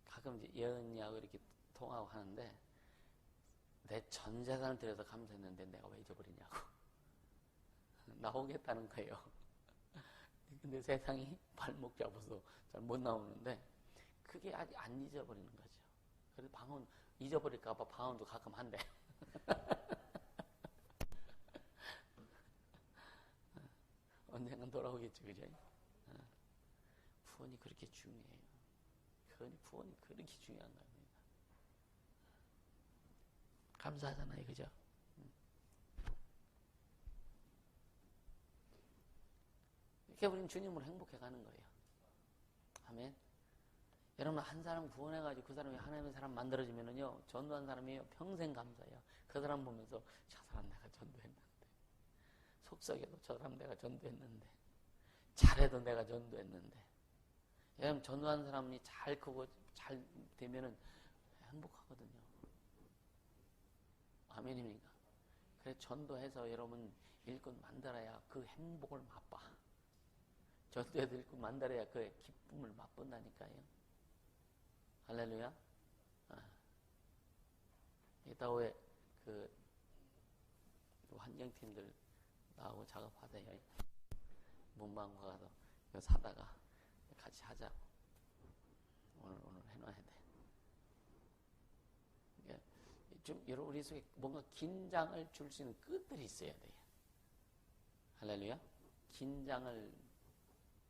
가끔 이제 예언이하고 이렇게 통하고 하는데, 내 전 재산을 들여서 감사했는데 내가 왜 잊어버리냐고 나오겠다는 거예요. 근데 세상이 발목 잡아서 잘 못 나오는데, 그게 아직 안 잊어버리는 거죠. 그래서 방언 잊어버릴까봐 방언도 가끔 한대. 언젠간 돌아오겠죠, 그죠? 구원이 그렇게 중요해요. 구원이 그렇게 중요한 겁니다. 감사하잖아요, 그죠? 이렇게 우리는 주님으로 행복해가는 거예요. 아멘. 여러분, 한 사람 구원해가지고 그 사람이 하나님의 사람 만들어지면은요, 전도한 사람이 평생 감사해요. 그 사람 보면서 저 사람 내가 전도했는데, 속썩여도 저 사람 내가 전도했는데, 잘해도 내가 전도했는데. 여러분, 전도한 사람이 잘 크고 잘 되면은 행복하거든요. 아멘입니까? 그래 전도해서 여러분 일꾼 만들어야 그 행복을 맛봐. 전도해서 일꾼 만들어야 그 기쁨을 맛본다니까요. 할렐루야. 이따 후에 그 환경팀들 나하고 작업하대요. 문방구 가서 이거 사다가 같이 하자고. 오늘 해놔야 돼. 좀 여러분 우리 속에 뭔가 긴장을 줄 수 있는 끈들이 있어야 돼요. 할렐루야. 긴장을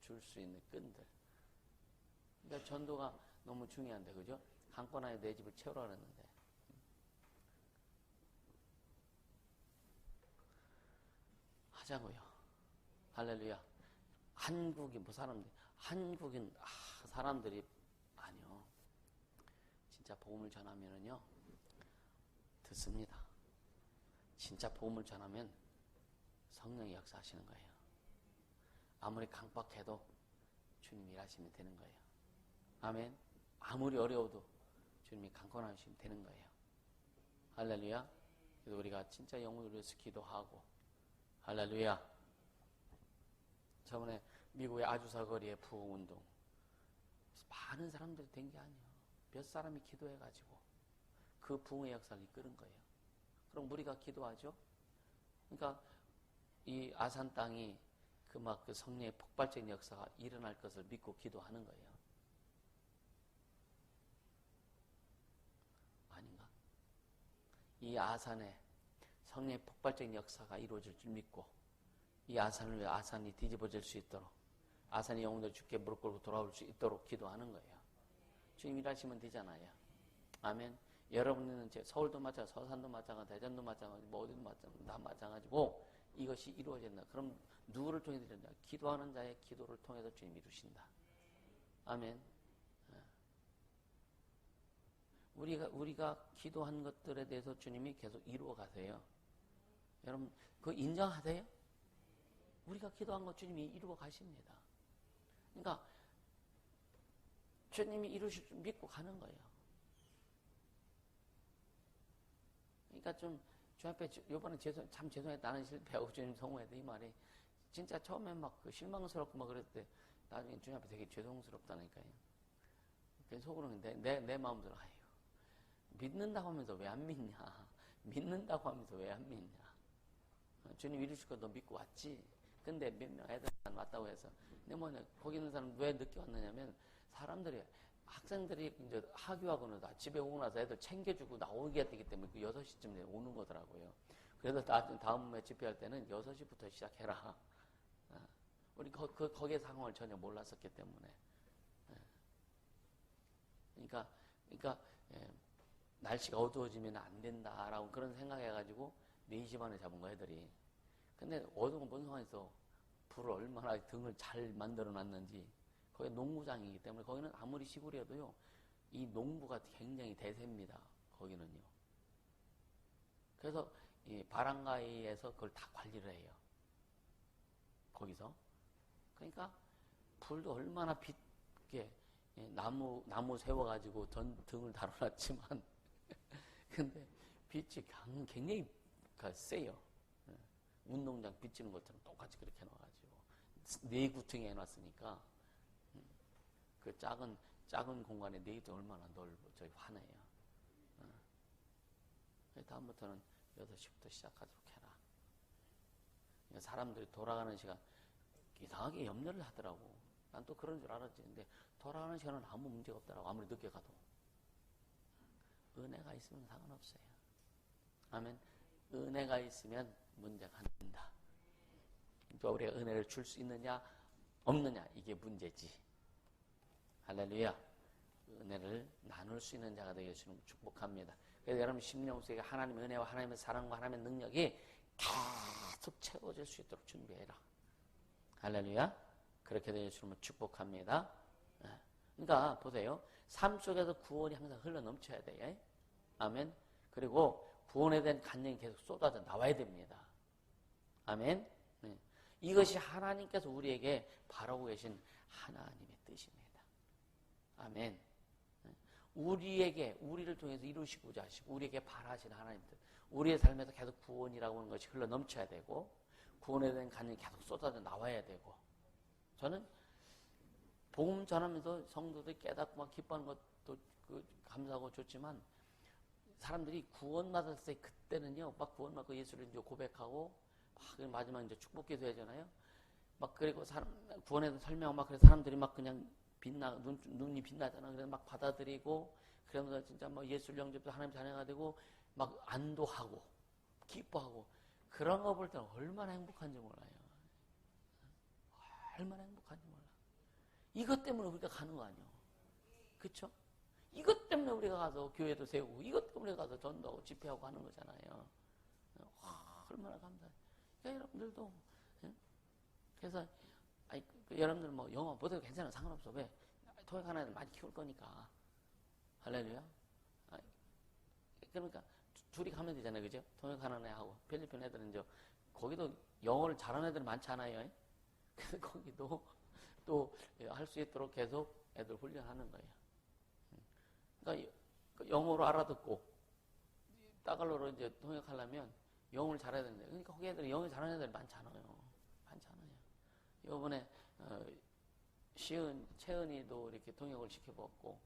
줄 수 있는 끈들. 그러니까 전도가 너무 중요한데, 그죠? 강권 안에 내 집을 채우라 그랬는데. 하자고요. 할렐루야. 한국인, 사람들이, 아니요. 진짜 복음을 전하면은요, 듣습니다. 진짜 복음을 전하면 성령이 역사하시는 거예요. 아무리 강박해도 주님이 일하시면 되는 거예요. 아멘. 아무리 어려워도 주님이 강권하시면 되는 거예요. 할렐루야. 그래서 우리가 진짜 영혼을 위해서 기도하고, 할렐루야. 저번에 미국의 아주사 거리의 부흥운동, 많은 사람들이 된 게 아니에요. 몇 사람이 기도해가지고 그 부흥의 역사를 이끄는 거예요. 그럼 우리가 기도하죠. 그러니까 이 아산 땅이 그 성령의 폭발적인 역사가 일어날 것을 믿고 기도하는 거예요. 아닌가? 이 아산에 성령의 폭발적인 역사가 이루어질 줄 믿고, 이 아산을 위해 아산이 뒤집어질 수 있도록, 아산이 영혼들 주께 무릎 꿇고 돌아올 수 있도록 기도하는 거예요. 주님 일하시면 되잖아요. 아멘. 여러분은 서울도 마찬가지고, 서산도 마찬가지고, 대전도 마찬가지고, 뭐 어디도 마찬가지고, 다 마찬가지고, 이것이 이루어진다. 그럼 누구를 통해서 이룬다? 기도하는 자의 기도를 통해서 주님 이루신다. 아멘. 우리가 기도한 것들에 대해서 주님이 계속 이루어 가세요. 여러분, 그거 인정하세요? 우리가 기도한 것 주님이 이루어 가십니다. 그러니까 주님이 이루실 줄 믿고 가는 거예요. 그러니까 좀 주 앞에 요번에 참 죄송해, 나는 실패하고 주님 성공해도 이 말이 진짜 처음에 막 실망스럽고 막 그랬을 때 나중에 주님 앞에 되게 죄송스럽다니까요. 속으로는 내 마음대로 아유, 믿는다고 하면서 왜 안 믿냐? 믿는다고 하면서 왜 안 믿냐? 주님 이루실 거 너 믿고 왔지? 근데 몇 명 애들 안 왔다고 해서. 근데 뭐냐, 거기 있는 사람 왜 늦게 왔느냐면, 학생들이 이제 하교하고는 집에 오고 나서 애들 챙겨주고 나오게 되기 때문에 그 6시쯤 오는 거더라고요. 그래서 다음에 집회할 때는 6시부터 시작해라. 우리 거기의 상황을 전혀 몰랐었기 때문에. 그러니까 날씨가 어두워지면 안 된다라고 그런 생각해가지고 4시 반에 잡은 거 애들이. 근데 어두운 뭔 상황에서 불을 얼마나 등을 잘 만들어 놨는지. 거기 농구장이기 때문에 거기는 아무리 시골이어도요, 이 농부가 굉장히 대세입니다. 거기는요. 그래서 이 바람가이에서 그걸 다 관리를 해요. 거기서. 그러니까 불도 얼마나 빛게 나무 세워가지고 등을 달아놨지만 근데 빛이 굉장히 세요. 운동장 비치는 것처럼 똑같이 그렇게 해놔가지고 4구층에 해놨으니까 그 작은 공간에 내기도 얼마나 넓어, 저기 화내요. 다음부터는 6시부터 시작하도록 해라. 사람들이 돌아가는 시간, 이상하게 염려를 하더라고. 난 또 그런 줄 알았지. 근데 돌아가는 시간은 아무 문제가 없더라고. 아무리 늦게 가도. 은혜가 있으면 상관없어요. 아멘. 은혜가 있으면 문제가 안 된다. 또 우리가 은혜를 줄 수 있느냐, 없느냐, 이게 문제지. 할렐루야. 은혜를 나눌 수 있는 자가 되게 해주시는 축복합니다. 그래서 여러분 심령 속에 하나님의 은혜와 하나님의 사랑과 하나님의 능력이 계속 채워질 수 있도록 준비해라. 할렐루야. 그렇게 되게 해주시면 축복합니다. 그러니까 보세요. 삶 속에서 구원이 항상 흘러 넘쳐야 돼요. 아멘. 그리고 구원에 대한 간증이 계속 쏟아져 나와야 됩니다. 아멘. 이것이 하나님께서 우리에게 바라고 계신 하나님의 뜻입니다. 아멘. 우리를 통해서 이루시고자 하시고 우리에게 바라시는 하나님들, 우리의 삶에서 계속 구원이라고 하는 것이 흘러 넘쳐야 되고 구원에 대한 간증이 계속 쏟아져 나와야 되고, 저는 복음 전하면서 성도들이 깨닫고 막 기뻐하는 것도 감사하고 좋지만, 사람들이 구원받을 때 그때는요, 막 구원받고 예수를 이제 고백하고 막 마지막 이제 축복 기도하잖아요. 막 그리고 구원에 대해서 설명하고 막 그래서 사람들이 막 그냥 눈이 빛나잖아. 그래서 막 받아들이고, 그러면서 진짜 뭐 예수를 영접해서 하나님 자녀가 되고 막 안도하고 기뻐하고, 그런 거 볼 때는 얼마나 행복한지 몰라요. 얼마나 행복한지 몰라. 이것 때문에 우리가 가는 거 아니에요. 그쵸? 이것 때문에 우리가 가서 교회도 세우고, 이것 때문에 가서 전도하고 집회하고 하는 거잖아요. 와, 얼마나 감사해요. 그러니까 여러분들도, 예? 그래서, 여러분들 뭐 영어 못해도 괜찮아. 상관없어. 왜? 토익 하나 애들 많이 키울 거니까. 할렐루야. 그러니까, 둘이 가면 되잖아요. 그죠? 토익 하나 애 하고. 필리핀 애들은 이제, 거기도 영어를 잘하는 애들 많잖아요. 그래서 거기도 또 할 수 있도록 계속 애들 훈련하는 거예요. 그러니까 영어로 알아듣고 따갈로로 이제 통역하려면 영어를 잘해야 되는데, 그러니까 거기 애들이 영어 잘하는 애들이 많잖아요. 이번에 채은이도 이렇게 통역을 시켜보고,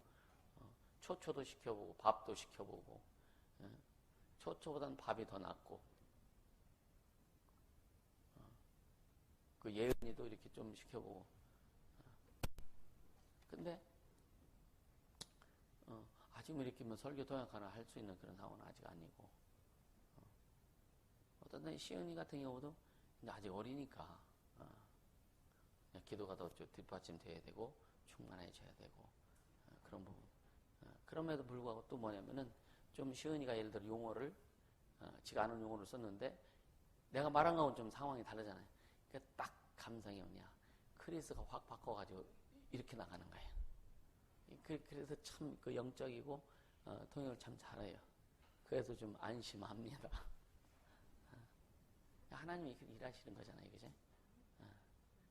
초초도 시켜보고 밥도 시켜보고, 초초보다는 밥이 더 낫고, 그 예은이도 이렇게 좀 시켜보고. 근데 아직 뭐 이렇게 뭐 설교 통역 하나 할 수 있는 그런 상황은 아직 아니고, 어떤 날 시은이 같은 경우도 이제 아직 어리니까 기도가 더 뒷받침 돼야 되고 충만해져야 되고, 그런 부분. 그럼에도 불구하고 또 뭐냐면은, 좀 시은이가 예를 들어 용어를 지가 아는 용어를 썼는데 내가 말한 거하고는 좀 상황이 다르잖아요. 그러니까 딱 감상이 뭐냐, 크리스가 확 바꿔가지고 이렇게 나가는 거예요. 그래서 참 그 영적이고 통역을 참 잘해요. 그래서 좀 안심합니다. 하나님이 이렇게 일하시는 거잖아요, 그죠?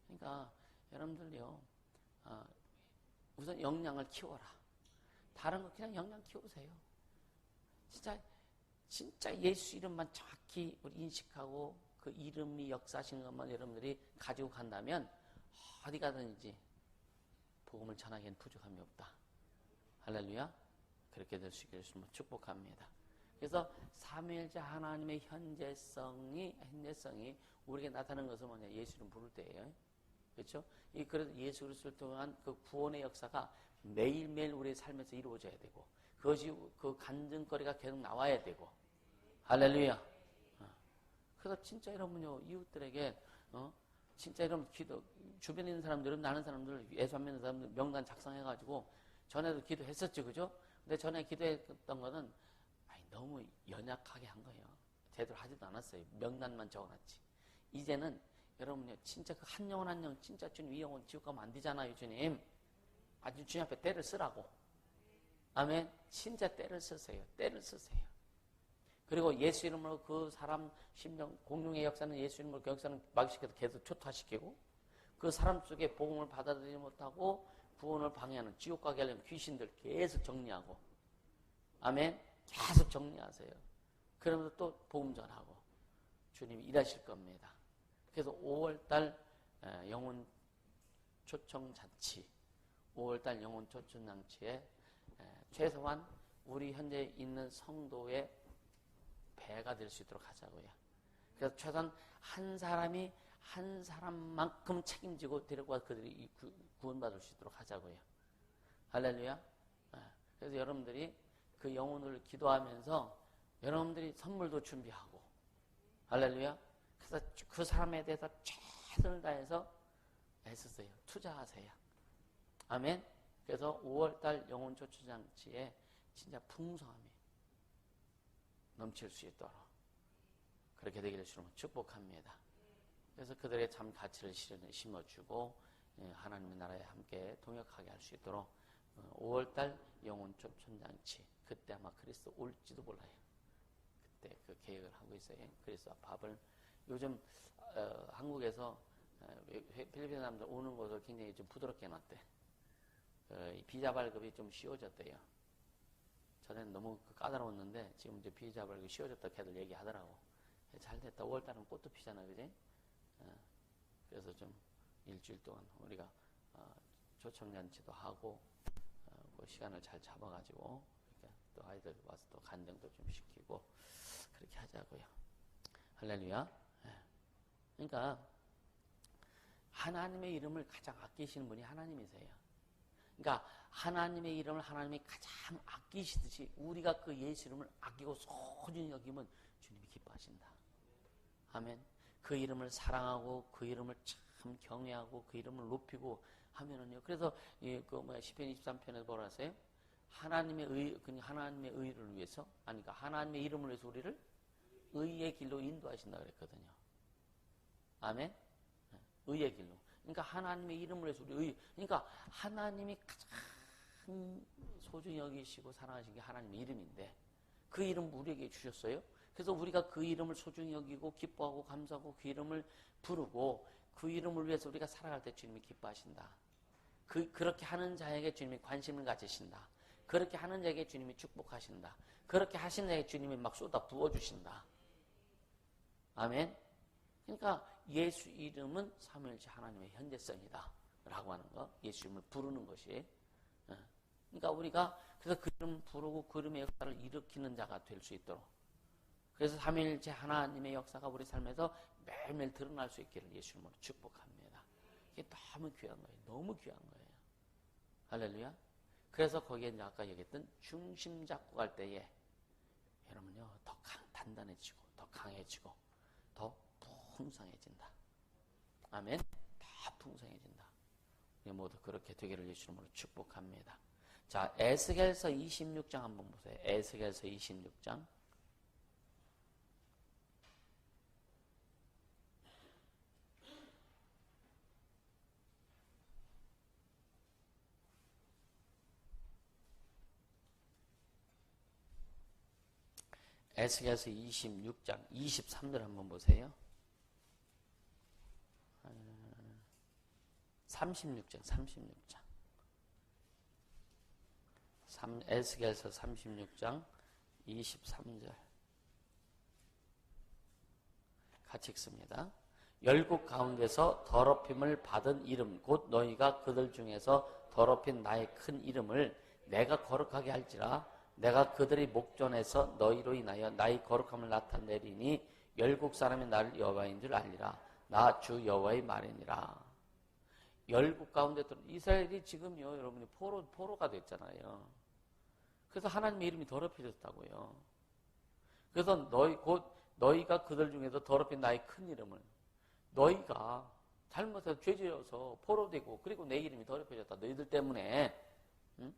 그러니까 여러분들요, 우선 역량을 키워라. 다른 거 그냥 역량 키우세요. 진짜 예수 이름만 정확히 우리 인식하고 그 이름이 역사하시는 것만 여러분들이 가지고 간다면 어디 가든지 복음을 전하기엔 부족함이 없다. 할렐루야. 그렇게 될 수 있기를 축복합니다. 그래서 삼위일체 하나님의 현재성이 우리에게 나타나는 것은 뭐냐, 예수 이름 부를 때예요. 그렇죠? 그래서 예수 그리스도를 통한 그 구원의 역사가 매일매일 우리의 삶에서 이루어져야 되고, 그것이 그 간증거리가 계속 나와야 되고. 할렐루야. 그래서 진짜 여러분요, 이웃들에게 진짜 여러분 주변에 있는 사람들은, 나는 사람들, 예수 안 믿는 사람들 명단 작성해가지고 전에도 기도했었죠, 그죠? 근데 전에 기도했던 거는 너무 연약하게 한 거예요. 제대로 하지도 않았어요. 명단만 적어놨지. 이제는 여러분요, 진짜 그 한 영혼 한 영혼, 진짜 주님 이 영혼 지옥 가면 안 되잖아요, 주님. 아주 주님 앞에 때를 쓰라고. 아멘. 진짜 때를 쓰세요. 때를 쓰세요. 그리고 예수 이름으로 그 사람 심령, 공룡의 역사는 예수 이름으로 그 역사는 마귀시켜서 계속 초토화시키고, 그 사람 속에 복음을 받아들이지 못하고 구원을 방해하는, 지옥 가게 하려는 귀신들 계속 정리하고. 아멘. 계속 정리하세요. 그러면서 또 복음 전하고 주님이 일하실 겁니다. 그래서 5월달 영혼 초청 잔치, 5월달 영혼 초청 잔치에 최소한 우리 현재 있는 성도의 배가 될 수 있도록 하자고요. 그래서 최소한 한 사람이 한 사람만큼 책임지고 데리고 와서 그들이 구원받을 수 있도록 하자고요. 할렐루야. 그래서 여러분들이 그 영혼을 기도하면서 여러분들이 선물도 준비하고, 할렐루야. 그래서 그 사람에 대해서 최선을 다해서 애쓰세요. 투자하세요. 아멘. 그래서 5월달 영혼 초청장치에 진짜 풍성함이 넘칠 수 있도록 그렇게 되기를 주님은 축복합니다. 그래서 그들의 참 가치를 심어주고 하나님의 나라에 함께 동역하게 할 수 있도록 5월달 영혼 초청장치, 그때 아마 그리스도 올지도 몰라요. 그때 그 계획을 하고 있어요. 그리스도와 밥을 요즘 한국에서 필리핀 사람들 오는 곳을 굉장히 좀 부드럽게 해놨대. 비자 발급이 좀 쉬워졌대요. 전에는 너무 까다로웠는데 지금 이제 비 잡으려고 쉬워졌다 걔들 얘기하더라고. 잘 됐다. 5월달은 꽃도 피잖아, 그지? 그래서 좀 일주일 동안 우리가 초청잔치도 하고 그 시간을 잘 잡아가지고 또 아이들 와서 또 간증도 좀 시키고 그렇게 하자고요. 할렐루야. 그러니까 하나님의 이름을 가장 아끼시는 분이 하나님이세요. 그러니까 하나님의 이름을 하나님이 가장 아끼시듯이 우리가 그 예수 이름을 아끼고 소중히 여기면 주님이 기뻐하신다. 아멘. 그 이름을 사랑하고 그 이름을 참 경외하고 그 이름을 높이고 하면은요. 그래서 시편 23편에서 뭐라 하세요? 하나님의 의를 위해서, 그러니까 하나님의 이름을 위해서 우리를 의의 길로 인도하신다 그랬거든요. 아멘. 의의 길로. 그러니까 하나님의 이름을 위해서 우리 그러니까 하나님이 가장 소중히 여기시고 사랑하신 게 하나님의 이름인데 그 이름 우리에게 주셨어요. 그래서 우리가 그 이름을 소중히 여기고 기뻐하고 감사하고 그 이름을 부르고 그 이름을 위해서 우리가 살아갈 때 주님이 기뻐하신다. 그렇게 하는 자에게 주님이 관심을 가지신다. 그렇게 하는 자에게 주님이 축복하신다. 그렇게 하시는 자에게 주님이 막 쏟아 부어주신다. 아멘. 그러니까 예수 이름은 삼위일체 하나님의 현재성이다 라고 하는 거. 예수 이름을 부르는 것이. 그러니까 우리가 그래서 그 이름 부르고 그 이름의 역사를 일으키는 자가 될 수 있도록. 그래서 삼위일체 하나님의 역사가 우리 삶에서 매일매일 드러날 수 있기를 예수 이름으로 축복합니다. 이게 너무 귀한 거예요. 너무 귀한 거예요. 할렐루야. 그래서 거기에 이제 아까 얘기했던 중심 잡고 갈 때에 여러분요 더 단단해지고 더 강해지고 더 풍성해진다. 아멘. 더 풍성해진다. 우리 모두 그렇게 되기를 예수 이름으로 축복합니다. 자, 에스겔서 26장 한번 보세요. 에스겔서 26장. 에스겔서 26장 23절 한번 보세요. 36장. 에스겔서 36장 23절. 같이 읽습니다. 열국 가운데서 더럽힘을 받은 이름 곧 너희가 그들 중에서 더럽힌 나의 큰 이름을 내가 거룩하게 할지라 내가 그들의 목전에서 너희로 인하여 나의 거룩함을 나타내리니 열국 사람이 나를 여호와인 줄 알리라. 나 주 여호와의 말이니라. 열국 가운데 이스라엘이 지금요 여러분이 포로가 됐잖아요. 그래서 하나님의 이름이 더럽혀졌다고요. 그래서 너희가 그들 중에서 더럽힌 나의 큰 이름을 너희가 잘못해서 죄지어서 포로되고 그리고 내 이름이 더럽혀졌다. 너희들 때문에 응?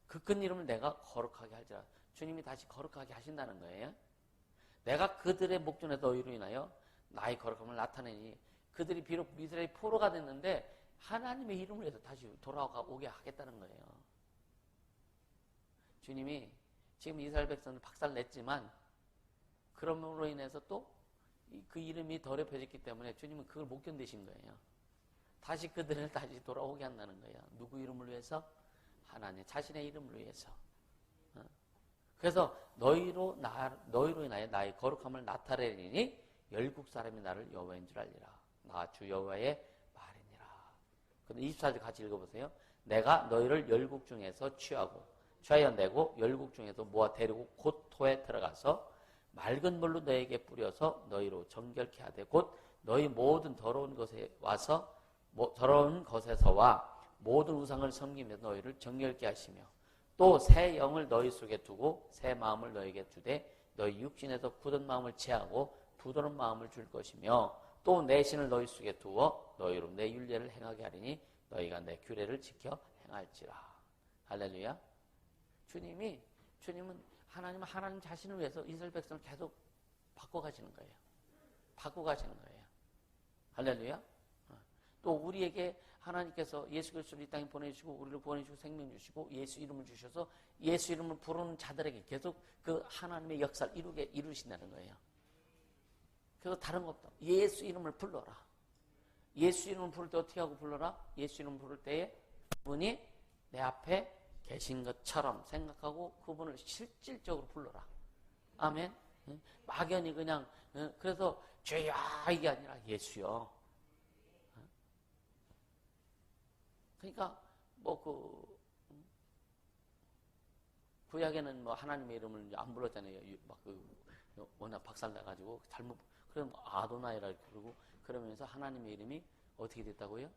그 큰 이름을 내가 거룩하게 할지라. 주님이 다시 거룩하게 하신다는 거예요. 내가 그들의 목전에 너희로 인하여 나의 거룩함을 나타내니 그들이 비록 이스라엘이 포로가 됐는데 하나님의 이름을 해서 다시 돌아오게 하겠다는 거예요. 주님이 지금 이스라엘 백성을 박살냈지만 그럼으로 인해서 또 그 이름이 더럽혀졌기 때문에 주님은 그걸 못 견디신 거예요. 다시 그들을 다시 돌아오게 한다는 거예요. 누구 이름을 위해서? 하나님 자신의 이름을 위해서. 그래서 너희로 인하여 나의 거룩함을 나타내리니 열국 사람이 나를 여호와인 줄 알리라. 나 주 여호와의 말이니라. 근데 24절 같이 읽어보세요. 내가 너희를 열국 중에서 취하여 내고 열국 중에서 모아 데리고 곧 토에 들어가서 맑은 물로 너희에게 뿌려서 너희로 정결케 하되 곧 너희 모든 더러운 것에서와 모든 우상을 섬기며 너희를 정결케 하시며 또 새 영을 너희 속에 두고 새 마음을 너희에게 주되 너희 육신에서 굳은 마음을 제하고 부드러운 마음을 줄 것이며 또 내 신을 너희 속에 두어 너희로 내 율례를 행하게 하리니 너희가 내 규례를 지켜 행할지라. 할렐루야. 주님은 하나님 자신을 위해서 이스라엘 백성을 계속 바꿔가시는 거예요. 할렐루야. 또 우리에게 하나님께서 예수 그리스도를 이 땅에 보내주시고 우리를 구원해주시고 생명 주시고 예수 이름을 주셔서 예수 이름을 부르는 자들에게 계속 그 하나님의 역사를 이루신다는 거예요. 그래서 다른 거 없다. 예수 이름을 불러라. 예수 이름을 부를 때 어떻게 하고 불러라? 예수 이름을 부를 때에 그분이 내 앞에 계신 것처럼 생각하고 그분을 실질적으로 불러라. 아멘. 막연히 그냥 그래서 주여 이게 아니라 예수요. 그러니까 뭐 구약에는 뭐 하나님의 이름을 안 불렀잖아요. 막 워낙 박살나가지고 잘못 그럼 아도나이라 그러고 그러면서 하나님의 이름이 어떻게 됐다고요?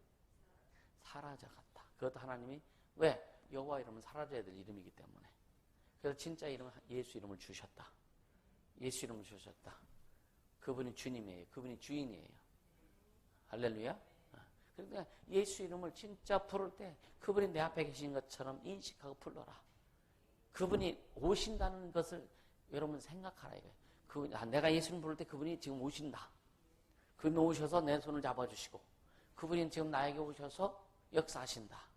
사라져갔다. 그것도 하나님이 왜? 여호와 이름은 사라져야 될 이름이기 때문에. 그래서 진짜 이름 예수 이름을 주셨다. 예수 이름을 주셨다. 그분이 주님이에요. 그분이 주인이에요. 할렐루야. 그러니까 예수 이름을 진짜 부를 때 그분이 내 앞에 계신 것처럼 인식하고 불러라. 그분이 오신다는 것을 여러분 생각하라 이거예요. 내가 예수님 부를 때 그분이 지금 오신다. 그분이 오셔서 내 손을 잡아주시고 그분이 지금 나에게 오셔서 역사하신다.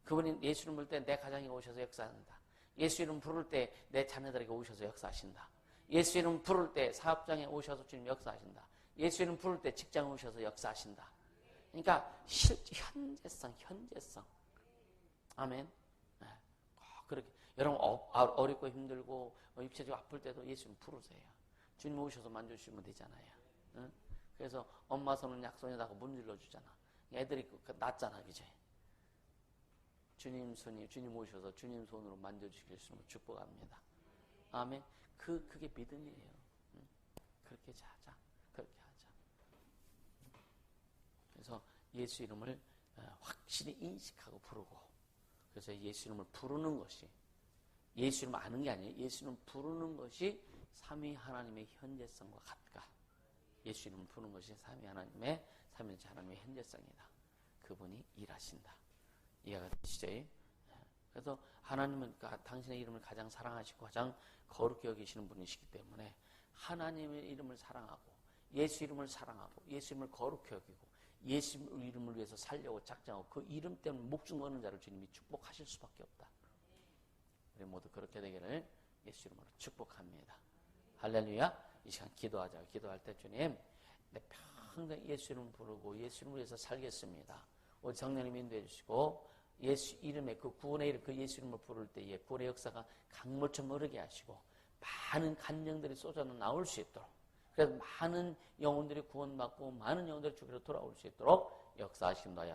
그분이 예수님 부를 때 내 가정에 오셔서 역사한다. 예수 이름 부를 때 내 자녀들에게 오셔서 역사하신다. 예수 이름 부를 때 사업장에 오셔서 주님 역사하신다. 예수 이름 부를 때 직장에 오셔서 역사하신다. 그러니까 현재성. 아멘. 네. 그렇게 여러분 어렵고 힘들고 육체적으로 아플 때도 예수 이름 부르세요. 주님 오셔서 만져주시면 되잖아요. 응? 그래서 엄마 손은 약손이라고 문질러 주잖아. 애들이 낫잖아, 그제? 주님 손이 주님 오셔서 주님 손으로 만져주실 수 있는 축복합니다. 아멘. 그게 믿음이에요. 응? 그렇게 하자. 그렇게 하자. 그래서 예수 이름을 확실히 인식하고 부르고, 그래서 예수 이름을 부르는 것이, 예수 이름 아는 게 아니에요. 예수 이름 부르는 것이 삼위 하나님의 현재성과 같다. 예수 이름을 부르는 것이 삼위 하나님의, 삼위일체 하나님의 현재성이다. 그분이 일하신다. 이해가 되시죠? 그래서 하나님은 당신의 이름을 가장 사랑하시고 가장 거룩히 여기시는 분이시기 때문에 하나님의 이름을 사랑하고 예수 이름을 사랑하고 예수 이름을 거룩히 여기고 예수 이름을 위해서 살려고 작정하고 그 이름 때문에 목숨 거는 자를 주님이 축복하실 수밖에 없다. 우리 모두 그렇게 되기를 예수 이름으로 축복합니다. 할렐루야. 이 시간 기도하자. 기도할 때 주님, 내 평생 예수 이름 부르고 예수 이름을 위해서 살겠습니다. 우리 성령님 인도해 주시고 예수 이름에 그 구원의 이름, 그 예수 이름을 부를 때에 구원의 역사가 강물처럼 흐르게 하시고 많은 간증들이 쏟아져 나올 수 있도록, 그래서 많은 영혼들이 구원받고 많은 영혼들이 주께로 돌아올 수 있도록 역사하신다.